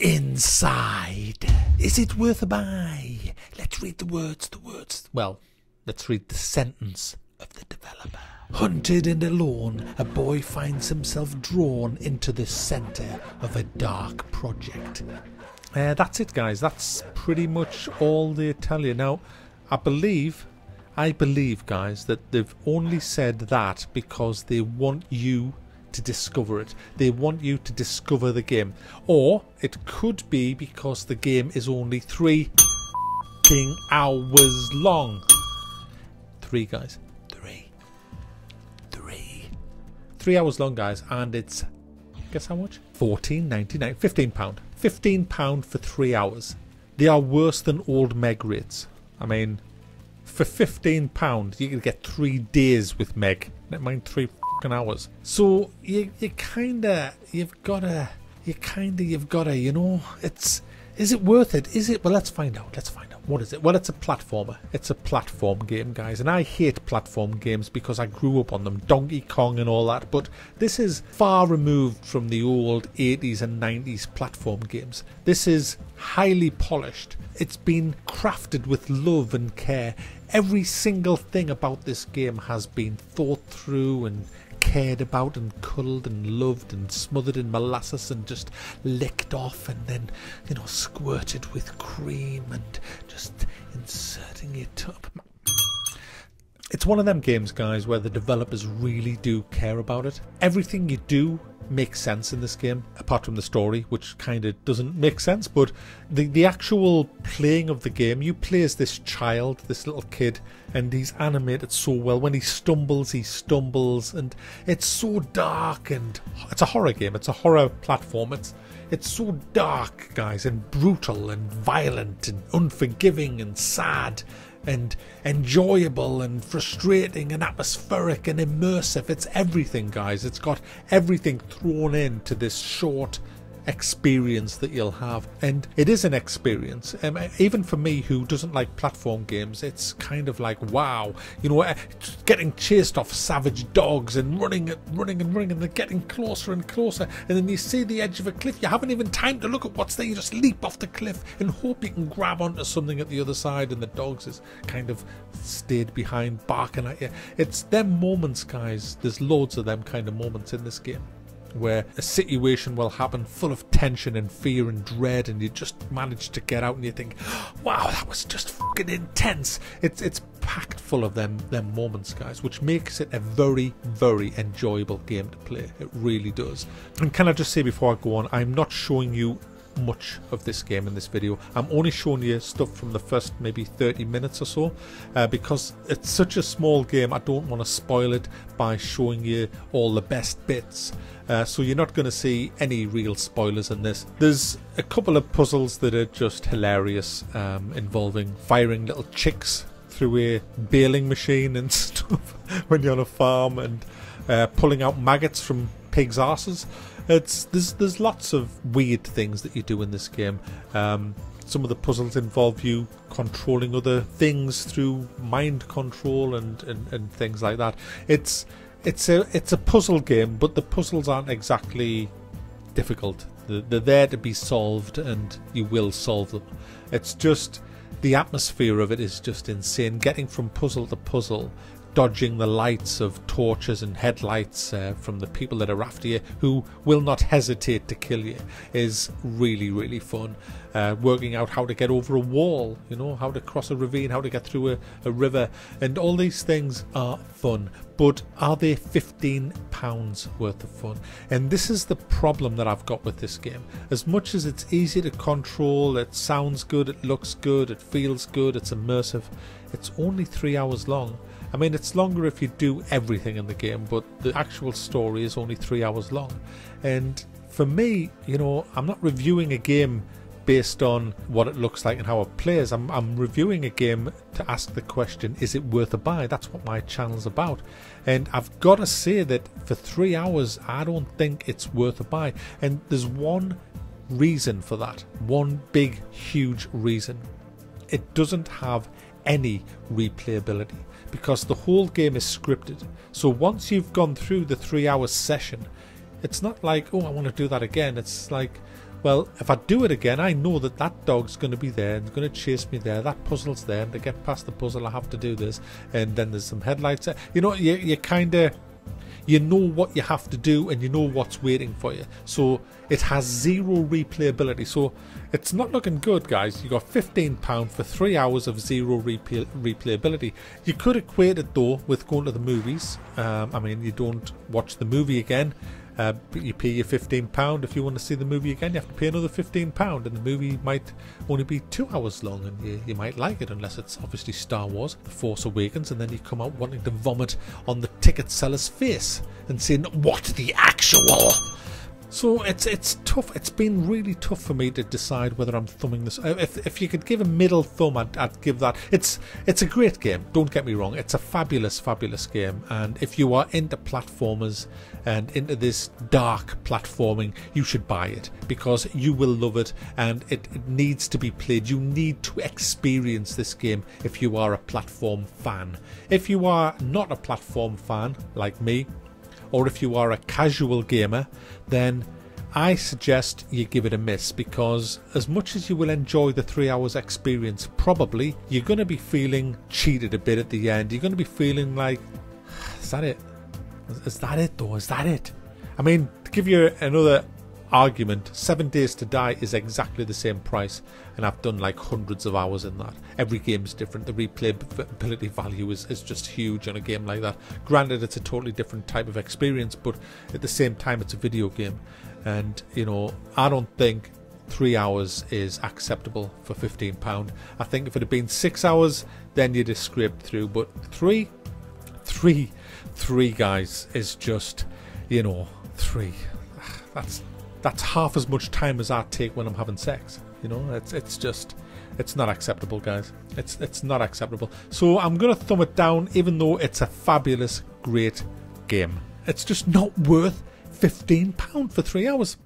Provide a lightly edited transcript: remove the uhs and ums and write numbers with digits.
inside. Is it worth a buy? Let's read the words. Well, let's read the sentence of the developer. Hunted and alone, a boy finds himself drawn into the centre of a dark project. That's it, guys. That's pretty much all they tell you. Now, I believe, guys, that they've only said that because they want you to discover it. They want you to discover the game. Or it could be because the game is only 3 hours long. 3, guys. 3 hours long, guys, and it's, guess how much? £14.99. £15. £15 for 3 hours. They are worse than old Meg rates. I mean, for £15, you can get 3 days with Meg. Never mind 3 fucking hours. So you've gotta, you know, is it worth it? Is it? Well, let's find out. What is it? Well, it's a platformer. It's a platform game, guys. And I hate platform games because I grew up on them. Donkey Kong and all that. But this is far removed from the old 80s and 90s platform games. This is highly polished. It's been crafted with love and care. Every single thing about this game has been thought through and cared about and cuddled and loved and smothered in molasses and just licked off and then, you know, squirted with cream and just inserting it up. It's one of them games, guys, where the developers really do care about it. Everything you do makes sense in this game, apart from the story, which kind of doesn't make sense, but the actual playing of the game, you play as this child, this little kid, and he's animated so well. When he stumbles, and it's so dark, and it's a horror game, it's a horror platform. It's so dark, guys, and brutal and violent and unforgiving and sad and enjoyable and frustrating and atmospheric and immersive. It's everything, guys. It's got everything thrown into this short experience that you'll have, and it is an experience. Even for me, who doesn't like platform games, it's kind of like, wow, you know, getting chased off savage dogs and running and they're getting closer and closer, and then you see the edge of a cliff. You haven't even time to look at what's there. You just leap off the cliff and hope you can grab onto something at the other side, and the dogs is kind of stayed behind barking at you. It's them moments, guys. There's loads of them kind of moments in this game, where a situation will happen full of tension and fear and dread, and you just manage to get out and you think, wow, that was just fucking intense. It's packed full of them moments, guys, which makes it a very, very enjoyable game to play. It really does. And can I just say before I go on, I'm not showing you much of this game in this video. I'm only showing you stuff from the first maybe 30 minutes or so, because it's such a small game. I don't want to spoil it by showing you all the best bits, so you're not going to see any real spoilers in this. There's a couple of puzzles that are just hilarious, involving firing little chicks through a baling machine and stuff when you're on a farm, and pulling out maggots from pigs' arses. There's lots of weird things that you do in this game. Some of the puzzles involve you controlling other things through mind control and things like that. It's a puzzle game, but the puzzles aren't exactly difficult. They're there to be solved, and you will solve them. It's just the atmosphere of it is just insane. Getting from puzzle to puzzle, dodging the lights of torches and headlights from the people that are after you, who will not hesitate to kill you, is really, really fun. Working out how to get over a wall, you know, how to cross a ravine, how to get through a river, and all these things are fun. But are they £15 worth of fun? And this is the problem that I've got with this game. As much as it's easy to control, it sounds good, it looks good, it feels good, it's immersive, it's only 3 hours long. I mean, it's longer if you do everything in the game, but the actual story is only 3 hours long. And for me, you know, I'm not reviewing a game based on what it looks like and how it plays. I'm reviewing a game to ask the question, is it worth a buy? That's what my channel's about. And I've got to say that for 3 hours, I don't think it's worth a buy. And there's one reason for that. One big, huge reason. It doesn't have any replayability, because the whole game is scripted. So once you've gone through the 3 hour session, it's not like, oh, I want to do that again. It's like, Well, if I do it again, I know that that dog's going to be there and going to chase me there. That puzzle's there, and to get past the puzzle, I have to do this. And then there's some headlights there. You know, you kind of, you know what you have to do, and you know what's waiting for you. So it has zero replayability. So it's not looking good, guys. You got £15 for 3 hours of zero replayability. You could equate it though with going to the movies. I mean, you don't watch the movie again. But you pay your £15. If you want to see the movie again, you have to pay another £15, and the movie might only be 2 hours long, and you might like it, unless it's obviously Star Wars, The Force Awakens, and then you come out wanting to vomit on the ticket seller's face and saying, "What the actual?" So it's tough. It's been really tough for me to decide whether I'm thumbing this. If you could give a middle thumb, I'd give that. It's a great game. Don't get me wrong. It's a fabulous game. And if you are into platformers and into this dark platforming, you should buy it, because you will love it, and it needs to be played. You need to experience this game if you are a platform fan. If you are not a platform fan like me, or if you are a casual gamer, then I suggest you give it a miss, because as much as you will enjoy the 3 hours experience, probably you're going to be feeling cheated a bit at the end. You're going to be feeling like, is that it? Is that it though? Is that it? I mean, to give you another argument, 7 Days to Die is exactly the same price, and I've done like hundreds of hours in that. Every game's different. The replayability value is just huge on a game like that. Granted, it's a totally different type of experience, but at the same time, it's a video game. And, you know, I don't think 3 hours is acceptable for £15. I think if it had been 6 hours, then you'd have scraped through. But three guys is just, you know, 3. That's half as much time as I take when I'm having sex. You know, it's just, it's not acceptable, guys. It's not acceptable. So I'm gonna thumb it down, even though it's a fabulous, great game. It's just not worth £15 for 3 hours.